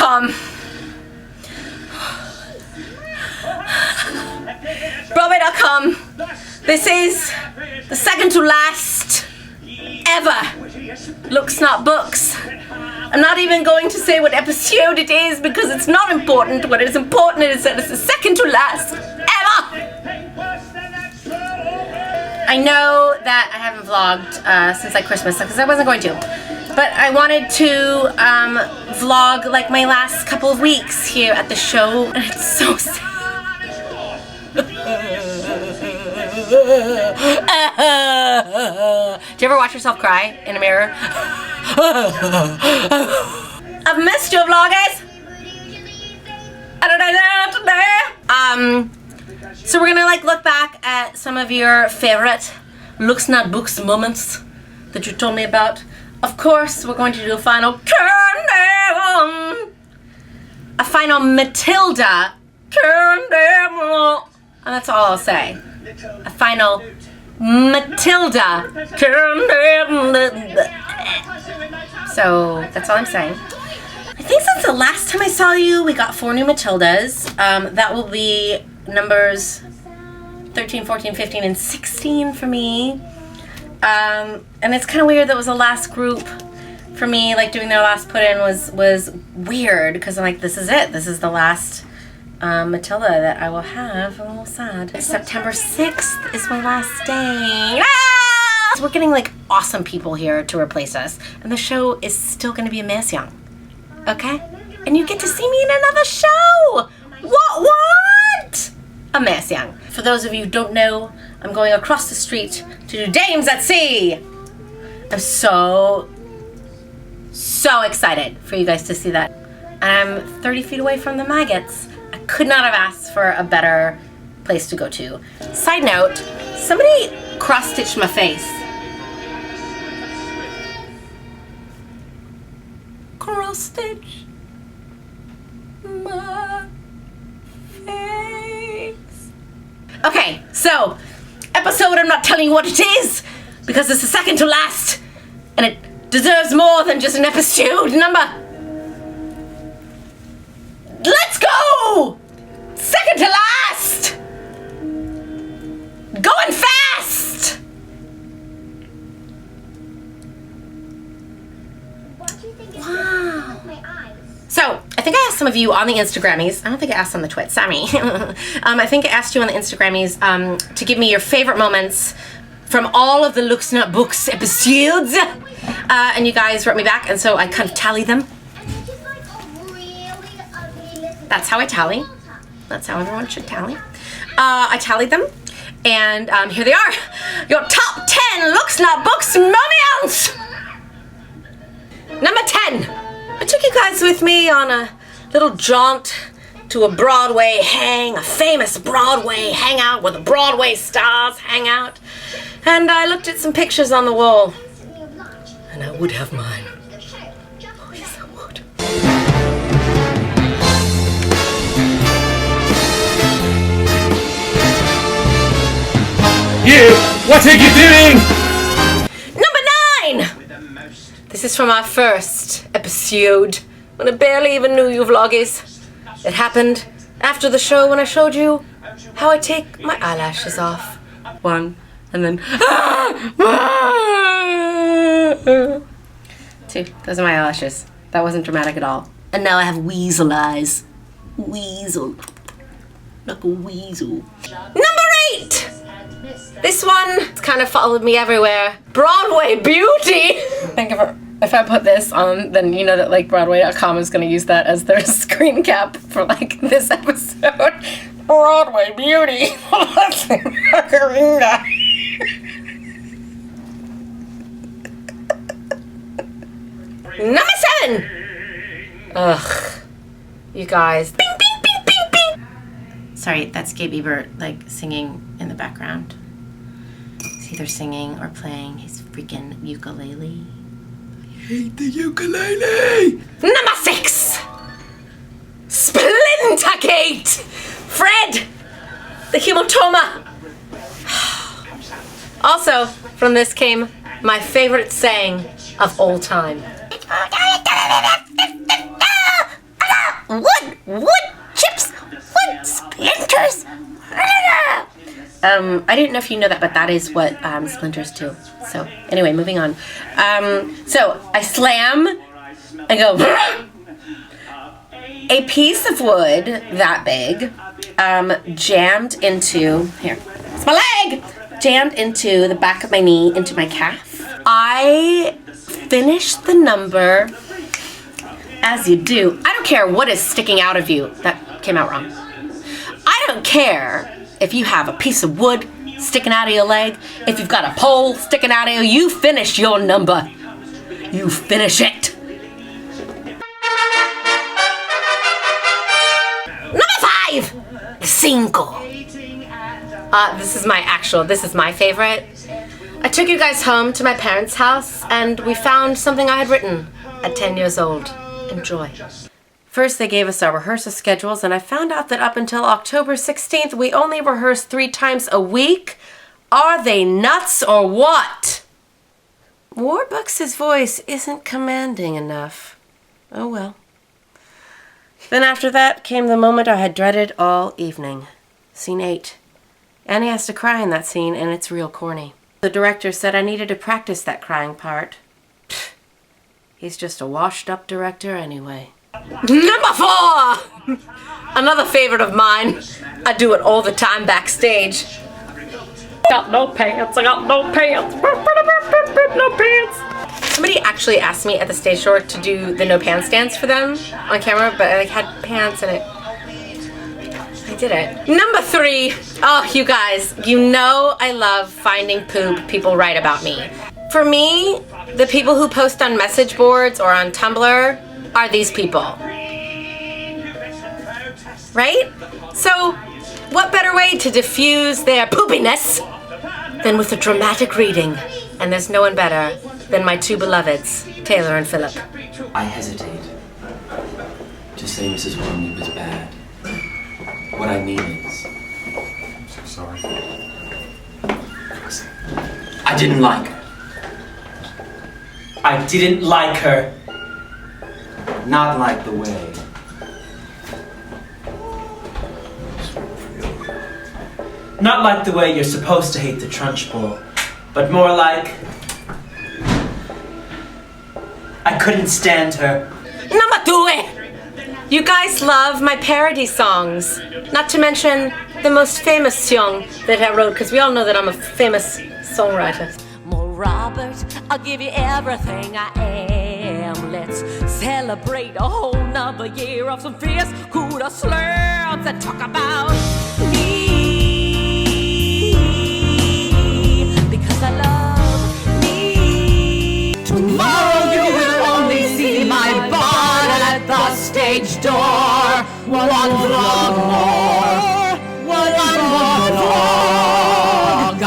Broadway.com. Broadway.com. This is the second to last ever Looks Not Books. I'm not even going to say what episode it is because it's not important. What is important is that it's the second to last ever. I know that I haven't vlogged since like Christmas because I wasn't going to. But I wanted to vlog like my last couple of weeks here at the show, and it's so sad. Do you ever watch yourself cry in a mirror? I've missed you, vloggers. So we're gonna like look back at some of your favorite Looks Not Books moments that you told me about. Of course, we're going to do a final countdown. A final Matilda countdown. And that's all I'll say. A final Matilda countdown. So that's all I'm saying. I think since the last time I saw you, we got 4 new Matildas. That will be numbers 13, 14, 15, and 16 for me. And it's kind of weird that was the last group for me, like doing their last put-in was weird because I'm like, this is it. This is the last Matilda that I will have. I'm a little sad. September 6th is my last day. Ah! We're getting like awesome people here to replace us, and the show is still going to be a mess young. Okay? And you get to see me in another show. What? A mess young. For those of you who don't know, I'm going across the street to do Dames at Sea. I'm so excited for you guys to see that. I'm 30 feet away from the maggots. I could not have asked for a better place to go to. Side note, somebody cross-stitched my face. Cross-stitch my face. Okay, so episode, I'm not telling you what it is because it's the second to last and it deserves more than just an episode number. Let's go! Second to last! Going fast! Wow. So, I think I asked some of you on the Instagrammies. I don't think I asked on the twit, sorry. I think I asked you on the Instagrammies to give me your favorite moments from all of the Looks Not Books episodes. And you guys wrote me back, and so I kind of tallied them. That's how I tally. That's how everyone should tally. I tallied them, and here they are. Your top 10 Looks Not Books moments! Number 10. I took you guys with me on a little jaunt to a Broadway a famous Broadway hangout where the Broadway stars hang out. And I looked at some pictures on the wall. And I would have mine. Oh, yes, I would. You! What are you doing? Number 9! This is from our first episode, when I barely even knew you vloggies. It happened after the show when I showed you how I take my eyelashes off. 1, and then 2. Those are my eyelashes. That wasn't dramatic at all. And now I have weasel eyes. Weasel. Like a weasel. Number 8! This one kind of followed me everywhere. Broadway Beauty! Think of her. If I put this on, then you know that like Broadway.com is going to use that as their screen cap for like this episode. Broadway Beauty. Lesli Margherita. Number 7. Ugh, you guys. Bing, bing, bing, bing, bing. Sorry, that's Gabe Ebert like singing in the background. He's either singing or playing his freaking ukulele. Hate the ukulele! Number 6! Splintergate! Fred! The hematoma! Also, from this came my favorite saying of all time. Wood chips! Wood splinters! I didn't know if you know that, but that is what splinters do. So, anyway, moving on. So, I slam, I go, a piece of wood that big jammed into, here, it's my leg! Jammed into the back of my knee, into my calf. I finished the number as you do. I don't care what is sticking out of you. That came out wrong. I don't care if you have a piece of wood sticking out of your leg, if you've got a pole sticking out of you, you finish your number. You finish it. Number 5, cinco. This is my favorite. I took you guys home to my parents' house and we found something I had written at 10 years old. Enjoy. First, they gave us our rehearsal schedules, and I found out that up until October 16th, we only rehearsed 3 times a week. Are they nuts or what? Warbucks' voice isn't commanding enough. Oh well. Then after that came the moment I had dreaded all evening. Scene 8. Annie has to cry in that scene, and it's real corny. The director said I needed to practice that crying part. Pfft, he's just a washed-up director anyway. Number 4! Another favorite of mine. I do it all the time backstage. Got no pants, I got no pants. No pants. Somebody actually asked me at the stage door to do the no pants dance for them on camera, but I had pants in it. I did it. Number 3. Oh, you guys, you know I love finding poop people write about me. For me, the people who post on message boards or on Tumblr are these people. Right? So, what better way to diffuse their poopiness than with a dramatic reading? And there's no one better than my 2 beloveds, Taylor and Philip. I hesitate to say Mrs. Wormley was bad. What I mean is... I'm so sorry. I didn't like her. I didn't like her. Not like the way. Not like the way you're supposed to hate the Trunchbull, but more like... I couldn't stand her. Number 2. You guys love my parody songs. Not to mention the most famous song that I wrote, because we all know that I'm a famous songwriter. More Robert, I'll give you everything I am. Let's celebrate a whole nother year of some fierce Cuda slurs that talk about me. Because I love me. Tomorrow you will only see my bar at the stage door. One vlog more. One more vlog.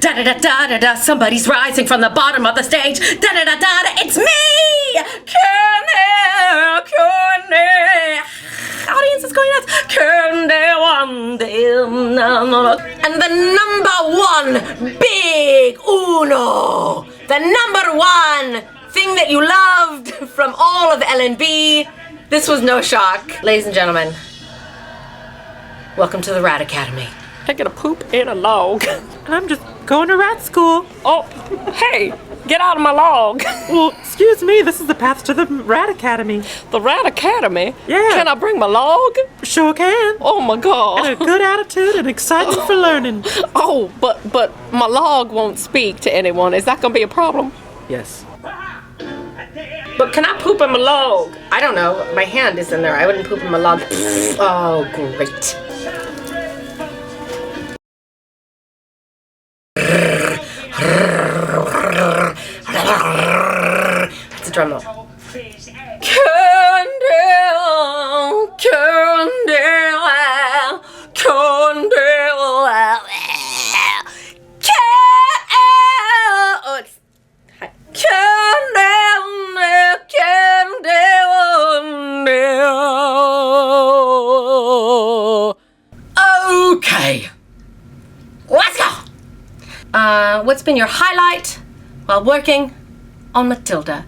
Da-da-da-da-da-da, somebody's rising from the bottom of the stage. Da-da-da-da-da, it's me! Audience is going nuts. And the number 1 big uno, the number 1 thing that you loved from all of L&B. This was no shock. Ladies and gentlemen, welcome to the Rat Academy. I get a poop in a log. And I'm just going to rat school. Oh, hey, get out of my log. Well, excuse me, this is the path to the Rat Academy. The Rat Academy? Yeah. Can I bring my log? Sure can. Oh my God. And a good attitude and excitement for learning. Oh, but my log won't speak to anyone. Is that gonna be a problem? Yes. But can I poop in my log? I don't know. My hand is in there. I wouldn't poop in my log. Oh, great. That's a drum roll. Candle, candle, candle, oh, it's candle, candle. what's been your highlight while working on Matilda?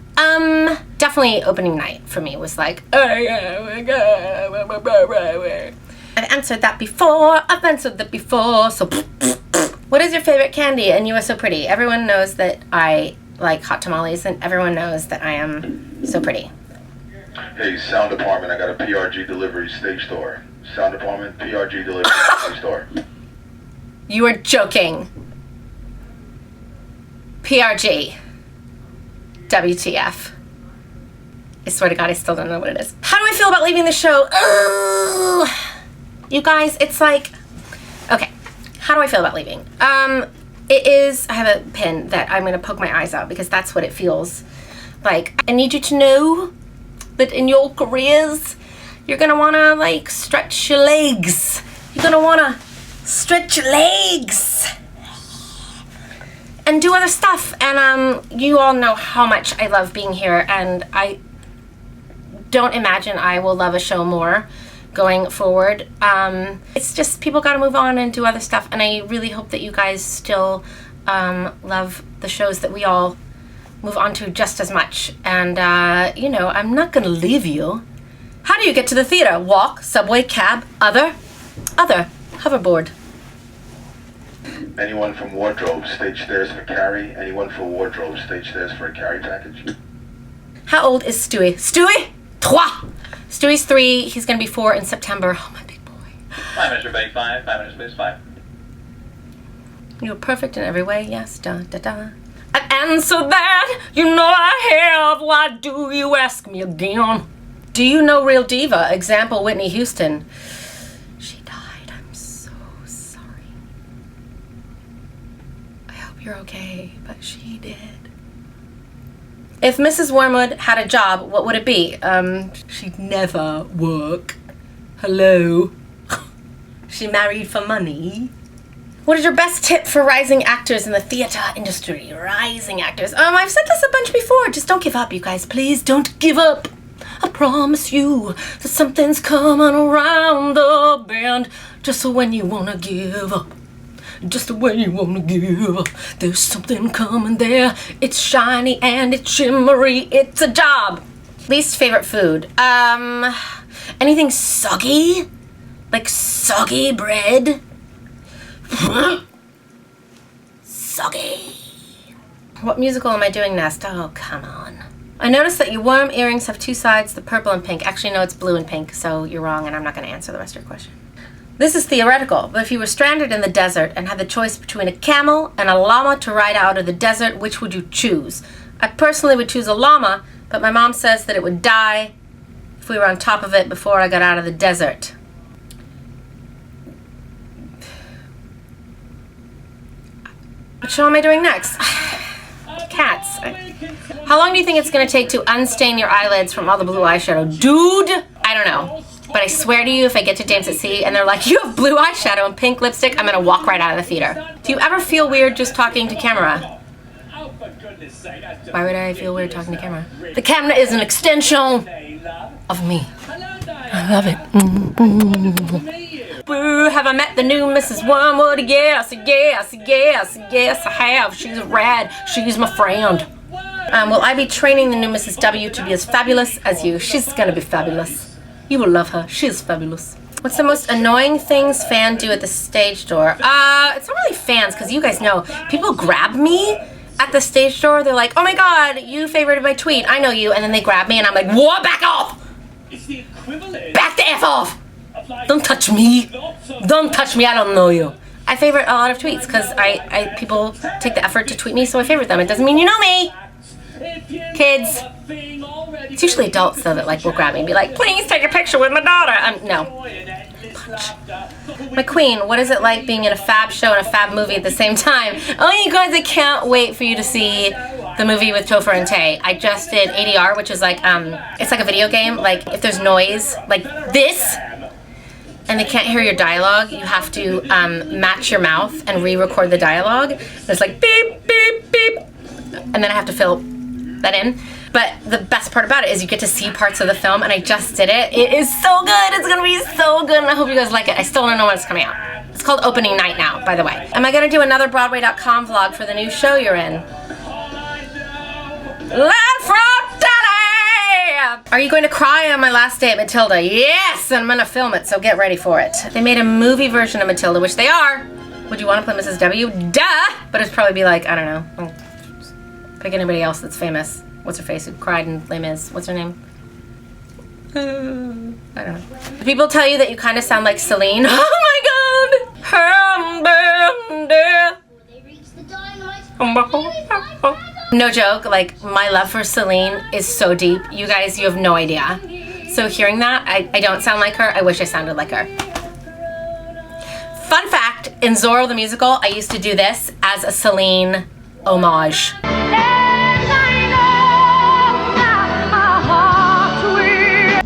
Definitely opening night for me was like, I've answered that before, so what is your favorite candy? And you are so pretty. Everyone knows that I like hot tamales, and everyone knows that I am so pretty. Hey, sound department, I got a PRG delivery stage door. Sound department, PRG delivery stage door. You are joking. PRG. WTF. I swear to God, I still don't know what it is. How do I feel about leaving the show? Oh, you guys, it's like, okay, how do I feel about leaving? It is, I have a pin that I'm gonna poke my eyes out because that's what it feels like. I need you to know that in your careers, you're gonna wanna like stretch your legs. You're gonna wanna stretch your legs and do other stuff. And you all know how much I love being here, and I don't imagine I will love a show more going forward. It's just people gotta move on and do other stuff, and I really hope that you guys still love the shows that we all move on to just as much. And you know, I'm not gonna leave you. How do you get to the theater? Walk, subway, cab, other, hoverboard. Anyone from wardrobe, stage stairs for carry. Anyone for wardrobe, stage stairs for a carry package. How old is Stewie? Stewie? 3. Stewie's 3. He's gonna be 4 in September. Oh, my big boy. 5 minutes, break 5. 5 minutes, please. 5. You're perfect in every way. Yes. Da da da. I answer that. You know I have. Why do you ask me again? Do you know Real Diva? Example, Whitney Houston. She died. I'm so sorry. I hope you're okay, but she did. If Mrs. Wormwood had a job, what would it be? She'd never work. Hello? She married for money. What is your best tip for rising actors in the theater industry? Rising actors. I've said this a bunch before. Just don't give up, you guys. Please don't give up. I promise you that something's coming around the bend. Just when you wanna give up. Just when you wanna give up. There's something coming there. It's shiny and it's shimmery. It's a job. Least favorite food. Anything soggy? Like soggy bread? Soggy. What musical am I doing next? Oh, come on. I noticed that your worm earrings have 2 sides, the purple and pink. Actually, no, it's blue and pink, so you're wrong, and I'm not going to answer the rest of your question. This is theoretical, but if you were stranded in the desert and had the choice between a camel and a llama to ride out of the desert, which would you choose? I personally would choose a llama, but my mom says that it would die if we were on top of it before I got out of the desert. What show am I doing next? Cats. How long do you think it's going to take to unstain your eyelids from all the blue eyeshadow? Dude, I don't know. But I swear to you, if I get to Dance at Sea and they're like, you have blue eyeshadow and pink lipstick, I'm going to walk right out of the theater. Do you ever feel weird just talking to camera? Why would I feel weird talking to camera? The camera is an extension of me. I love it. Boo, have I met the new Mrs. Wormwood? Yes, yes, yes, yes, I have. She's rad. She's my friend. Will I be training the new Mrs. W to be as fabulous as you? She's gonna be fabulous. You will love her. She's fabulous. What's the most annoying things fans do at the stage door? It's not really fans, because you guys know. People grab me at the stage door. They're like, oh my god, you favorited my tweet. I know you. And then they grab me and I'm like, what? Back off! It's the equivalent. Back the F off! Don't touch me. Don't touch me. I don't know you. I favorite a lot of tweets because people take the effort to tweet me, so I favorite them. It doesn't mean you know me. Kids. It's usually adults though that like will grab me and be like, please take a picture with my daughter. No. Punch. My queen, what is it like being in a fab show and a fab movie at the same time? Oh, you guys, I can't wait for you to see the movie with Topher and Tay. I just did ADR, which is like, it's like a video game. Like if there's noise like this, and they can't hear your dialogue, you have to match your mouth and re-record the dialogue. There's like beep, beep, beep, and then I have to fill that in. But the best part about it is you get to see parts of the film, and I just did it. It is so good. It's gonna be so good, and I hope you guys like it. I still don't know when it's coming out. It's called Opening Night now, by the way. Am I gonna do another Broadway.com vlog for the new show you're in? Land from Daddy! Are you going to cry on my last day at Matilda? Yes, and I'm gonna film it, so get ready for it. They made a movie version of Matilda, which they are. Would you want to play Mrs. W? Duh! But it'd probably be like, I don't know. Pick anybody else that's famous. What's her face who cried in Les Mis? What's her name? I don't know. Do people tell you that you kind of sound like Celine? Oh my god! No joke, like my love for Celine is so deep. You guys, you have no idea. So hearing that, I don't sound like her. I wish I sounded like her. Fun fact, in Zorro the musical, I used to do this as a Celine homage.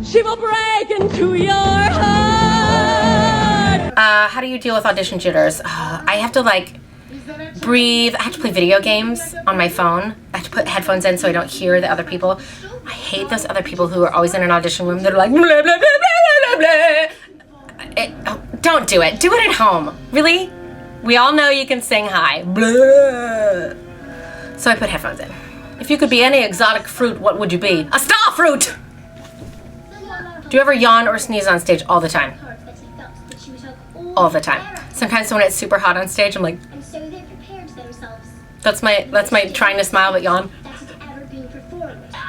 She will break into your heart. How do you deal with audition jitters? I have to like breathe. I have to play video games on my phone. I have to put headphones in so I don't hear the other people. I hate those other people who are always in an audition room that are like blah, blah, blah, blah, blah, blah. Don't do it. Do it at home. Really? We all know you can sing high. Blah. So I put headphones in. If you could be any exotic fruit, what would you be? A star fruit! Do you ever yawn or sneeze on stage all the time? All the time. Sometimes when it's super hot on stage, I'm like, that's my trying to smile but yawn.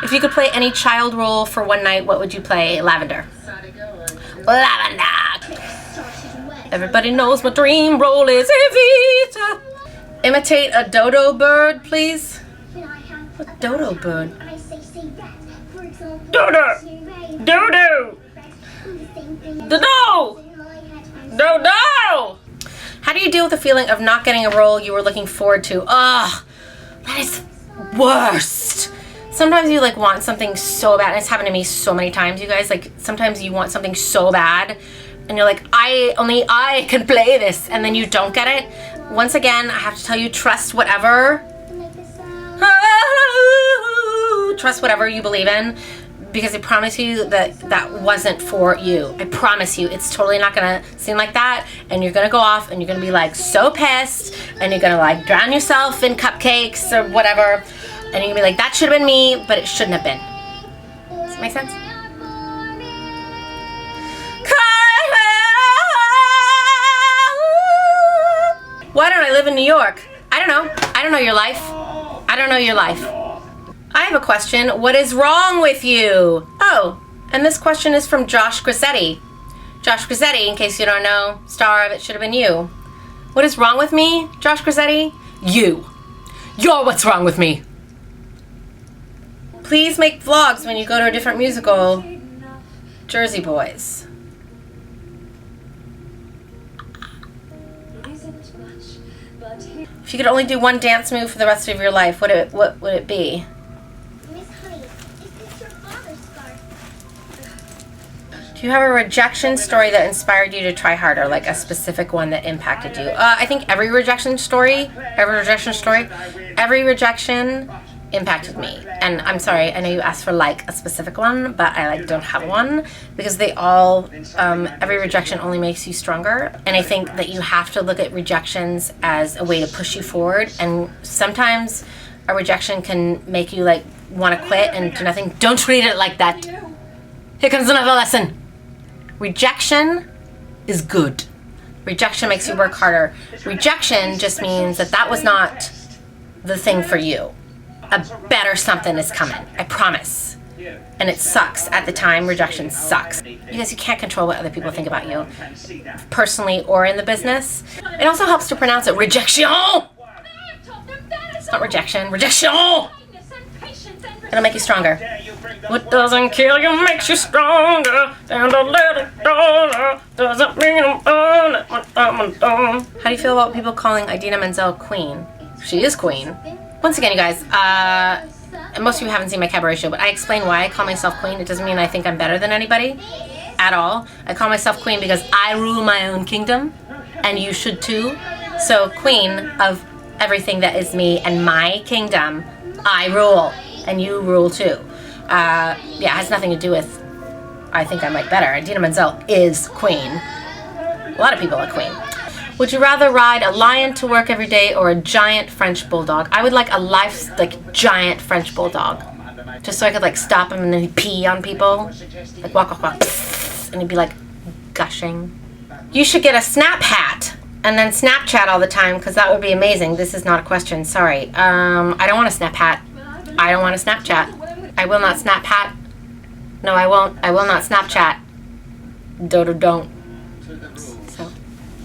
If you could play any child role for one night, what would you play? Lavender. Lavender. Everybody knows my dream role is Evita. Imitate a dodo bird, please. A dodo bird. Dodo. Dodo. Dodo. Dodo. How do you deal with the feeling of not getting a role you were looking forward to? Ugh, that is worst. Sometimes you like want something so bad, and it's happened to me so many times, you guys. Like sometimes you want something so bad, and you're like, only I can play this, and then you don't get it. Once again, I have to tell you, trust whatever. Trust whatever you believe in, because I promise you that that wasn't for you. I promise you, it's totally not gonna seem like that, and you're gonna go off and you're gonna be like so pissed, and you're gonna like drown yourself in cupcakes or whatever, and you're gonna be like, that should have been me, but it shouldn't have been. Does that make sense? Why don't I live in New York? I don't know. I don't know your life. I don't know your life. I have a question. What is wrong with you? Oh, and this question is from Josh Grissetti. Josh Grissetti, in case you don't know, star of It Should Have Been You. What is wrong with me, Josh Grissetti? You. You're what's wrong with me. Please make vlogs when you go to a different musical. Jersey Boys. If you could only do one dance move for the rest of your life, what would it be? Do you have a rejection story that inspired you to try harder, like a specific one that impacted you? I think every rejection impacted me. And I'm sorry, I know you asked for like a specific one, but I like don't have one, because they all, every rejection only makes you stronger. And I think that you have to look at rejections as a way to push you forward. And sometimes a rejection can make you like want to quit and do nothing. Don't treat it like that. Here comes another lesson. Rejection is good. Rejection makes you work harder. Rejection just means that that was not the thing for you. A better something is coming, I promise. And it sucks. At the time, rejection sucks. Because you can't control what other people think about you, personally or in the business. It also helps to pronounce it rejection. It's not rejection, rejection. It'll make you stronger. What doesn't kill you makes you stronger. And a little dollar doesn't mean I'm done. How do you feel about people calling Idina Menzel queen? She is queen. Once again, you guys, and most of you haven't seen my cabaret show, but I explain why I call myself queen. It doesn't mean I think I'm better than anybody at all. I call myself queen because I rule my own kingdom, and you should too. So queen of everything that is me and my kingdom, I rule, and you rule too. yeah, it has nothing to do with I think I might better. Idina Menzel is queen. A lot of people are queen. Would you rather ride a lion to work every day or a giant French bulldog? I would like a giant French bulldog. Just so I could like stop him and then he'd pee on people. Like walk, and he'd be like gushing. You should get a Snap hat and then Snapchat all the time because that would be amazing. This is not a question, sorry. I don't want a Snap hat. I don't want a Snapchat. I will not Snap hat. No, I won't. I will not Snapchat. Don't. So,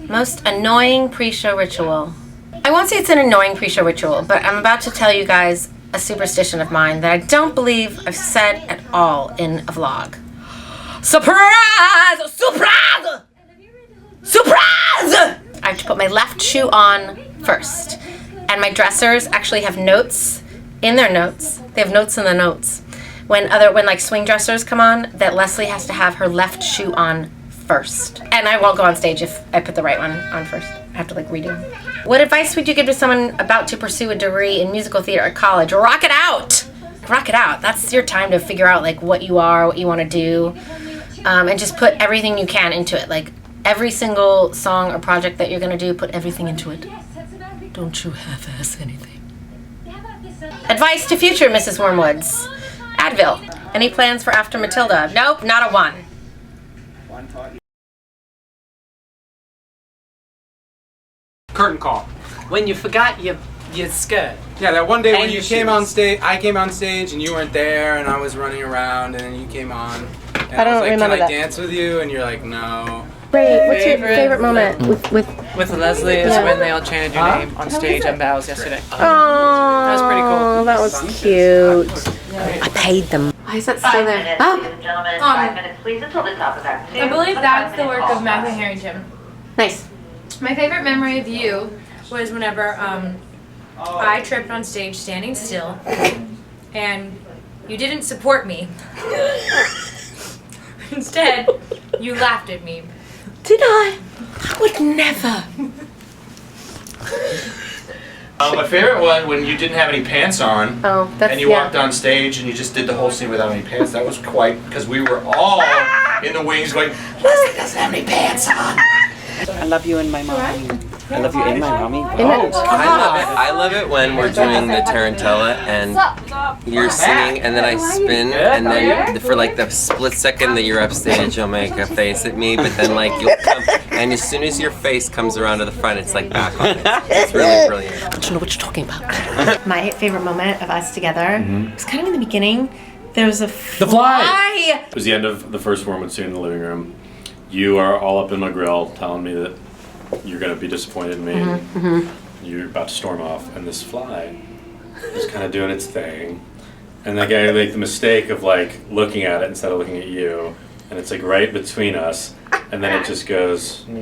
most annoying pre-show ritual. I won't say it's an annoying pre-show ritual, but I'm about to tell you guys a superstition of mine that I don't believe I've said at all in a vlog. Surprise! Surprise! Surprise! I have to put my left shoe on first. And my dressers actually have notes in their notes. They have notes in the notes. When like swing dressers come on, that Leslie has to have her left shoe on first. And I won't go on stage if I put the right one on first. I have to like redo. What advice would you give to someone about to pursue a degree in musical theater at college? Rock it out! Rock it out. That's your time to figure out like what you are, what you want to do, and just put everything you can into it. Like every single song or project that you're gonna do, put everything into it. Don't you half-ass anything. Advice to future Mrs. Wormwoods. Advil. Any plans for after Matilda? Nope, not a one. Curtain call. When you forgot your skirt. Yeah, that one day And when you your came shoes. on stage, I came on stage and you weren't there, and I was running around, and then you came on. And I don't was like, remember Can I that. dance with you? And you're like, no. Great. What's your favorite moment With Leslie is when they all chanted your name on stage on bows yesterday. Oh, that was pretty cool. That was cute. I paid them. Why is that still there? Oh. Gentlemen, 5 minutes, please, until the top of Act 2. I believe that's the work of Matthew Harrington. Nice. My favorite memory of you was whenever I tripped on stage standing still, and you didn't support me. Instead, you laughed at me. Did I? I would never. My favorite one when you didn't have any pants on, Oh, that's and you walked on stage and you just did the whole scene without any pants. That was quite, because we were all in the wings going, Leslie doesn't have any pants on. I love you and my mommy. I love you and my mommy. I love it when we're doing the tarantella and you're singing and then I spin and then for like the split second that you're upstage you'll make a face at me, but then like you'll come and as soon as your face comes around to the front it's like back on it. It's really brilliant. I don't know what you're talking about. My favorite moment of us together was kind of in the beginning. There was a fly. It was the end of the first Wormwood scene in the living room. You are all up in my grill telling me that you're going to be disappointed in me. You're about to storm off, and this fly is kind of doing its thing. And that guy made the mistake of like looking at it instead of looking at you, and it's like right between us, and then it just goes, and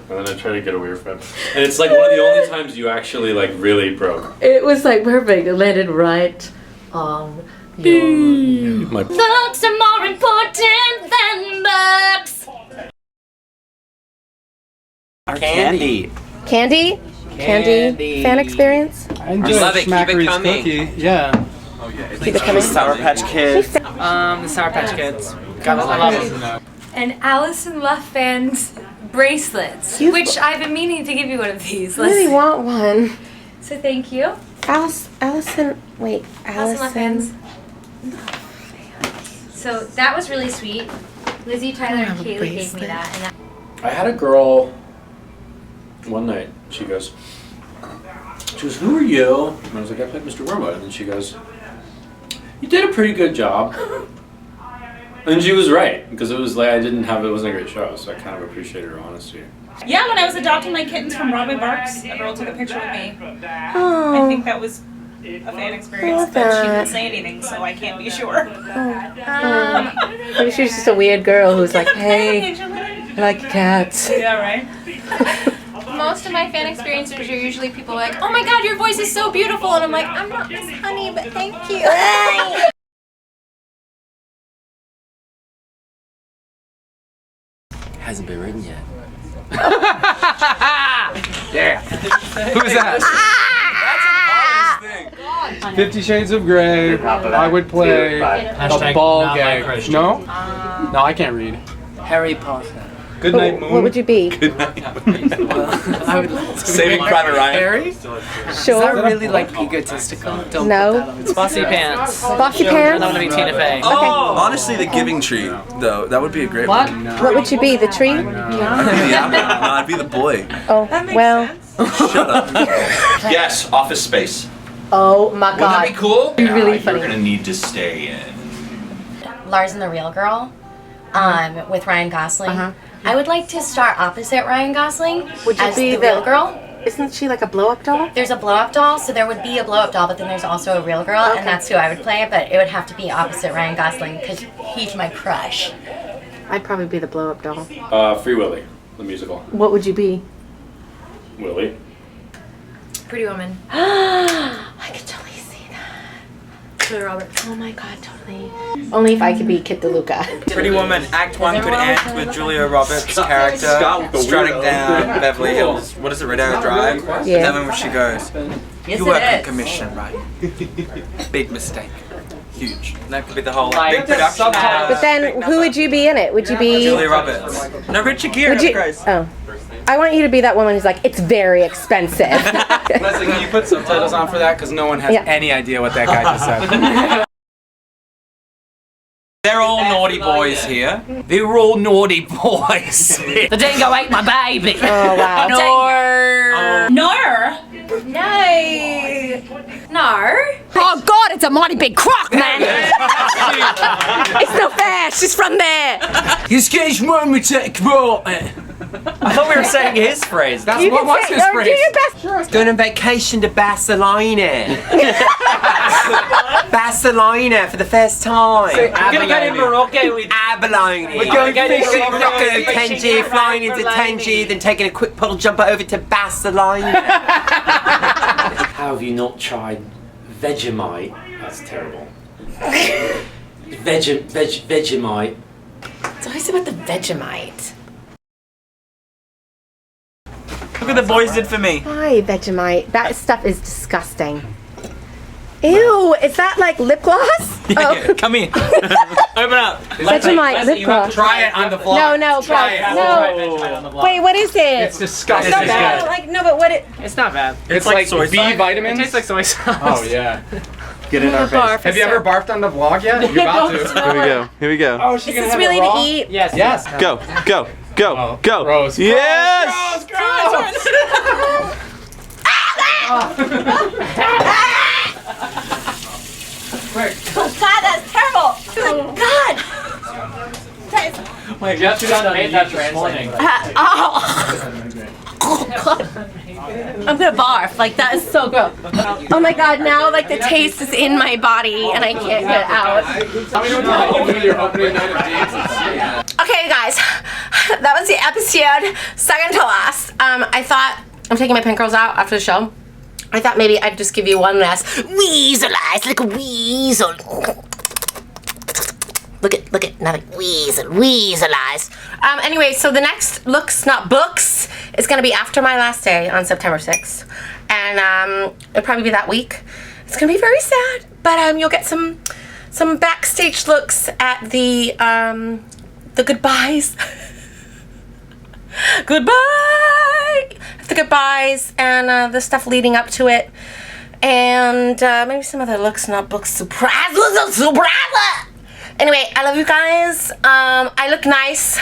then I try to get away from it. And it's like one of the only times you actually like really broke. It was like perfect. It landed right on your... My Looks are more important than books. Candy. Candy? Candy? Fan experience? I love it. Keep it coming. Yeah. Keep it coming. Sour Patch Kids. The Sour Patch Kids. Gotta love them. And Allison Luff fans bracelets, which I've been meaning to give you one of these. I really want one. So thank you. Allison Luff fans. So that was really sweet. Lizzie, Tyler, and Kaylee gave me that. And I had a girl one night. She goes, "Who are you?" And I was like, "I played Mr. Wormwood." And then she goes, "You did a pretty good job." And she was right, because it was like it wasn't a great show, so I kind of appreciated her honesty. Yeah, when I was adopting my kittens from Robin Barks, a girl took a picture with me. I think that was a fan experience, but she didn't say anything, so I can't be sure. Maybe she's just a weird girl who's like, hey, I like cats. Yeah, right? most of my fan experiences are usually people like, oh my god, your voice is so beautiful, and I'm like, I'm not Miss Honey, but thank you. Hasn't been written yet. Yeah. Who's that? That's an honest thing. 50 Shades of Grey. I would play a ball gag. No? No, I can't read. Harry Potter. Good night, Moon. What would you be? Good night. I would Saving Private Ryan. Harry? Sure. Is that really like egotistical? Don't No. put that on. It's Bossy Pants. Bossy I Pants? want to be Tina Fey. Honestly, the Giving Tree, though, that would be a great one. What would you be? The tree? I'd be the apple. No, I'd be the boy. Oh, well. Shut up. Yes, Office Space. Oh my Wouldn't god. that be cool? Really You're funny. gonna need to stay in. Lars and the Real Girl, with Ryan Gosling. I would like to star opposite Ryan Gosling Would you as be the Real Girl. Isn't she like a blow-up doll? There's a blow-up doll, so there would be a blow-up doll, but then there's also a Real Girl, Okay. and that's who I would play. But it would have to be opposite Ryan Gosling because he's my crush. I'd probably be the blow-up doll. Free Willy, the musical. What would you be? Willy. Pretty Woman. I could totally see that. Julia Roberts. Oh my god, totally. Only if I could be Kit DeLuca. Pretty Woman, Act 1 could end with Julia Roberts' character Scott, the strutting weirdo. down Beverly Hills. What is it, Rodeo Drive? Yeah. That one where she goes, Yes, you it work on is. commission, right? Big mistake. Huge. And that could be the whole big production. But then, who would you be in it? Would you be... Julia Roberts. No, Richard Gere, Would you... Christ. Oh. I want you to be that woman who's like, it's very expensive. Leslie, can you put subtitles on for that? Because no one has Yeah. any idea what that guy just said. They're all naughty boys here. They're all naughty boys. The dingo ate my baby. Oh, wow. No. No. No. Oh, God, it's a mighty big crock, man. It's not fair. She's from there. Excuse me, take bro. I thought we were saying his phrase. That's You what can was say- his or do phrase. your best. Going on vacation to Barcelona. Barcelona for the first time. We're gonna go to Morocco with Abalone. We're going to to Morocco, Tangier, flying into Tangier, then taking a quick puddle jumper over to Barcelona. How have you not tried Vegemite? That's terrible. Vegemite. It's always about the Vegemite. Look what the boys did for me. Why Vegemite? That stuff is disgusting. Ew, is that like lip gloss? Oh. Come here. Open up. Vegemite lip gloss. Try it on the vlog. No, Try it. no. Wait, what is it? It's disgusting. No, like, no, but what it... It's not bad. It's like soy B sauce. vitamins. It tastes like soy sauce. Oh yeah. Get in our face. Have you ever barfed on the vlog yet? You're about to. Here we go. Here we go. Oh, she's Is gonna this have really it raw? to eat? Yes. Yes. Go, go, go, go. Gross. Yes! Oh God, that's terrible. Oh God. Wait, you should made that this morning. Oh God. I'm gonna barf. Like that is so gross. Oh my God! Now like the taste is in my body and I can't get it out. Okay, guys, that was the episode. Second to last. I thought I'm taking my pink girls out after the show. I thought maybe I'd just give you one last weasel eyes, like a weasel. Look at nothing. Weasel eyes. Anyway, so the next Looks Not Books is gonna be after my last day on September 6th. And it'll probably be that week. It's gonna be very sad, but you'll get some backstage looks at the goodbyes. Goodbye! The goodbyes and the stuff leading up to it. And maybe some other Looks Not Books surprises. Anyway, I love you guys. I look nice.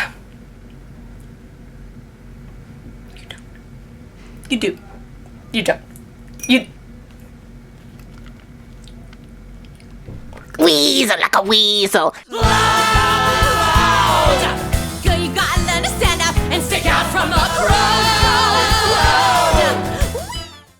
You do. You don't. You. Weasel like a weasel.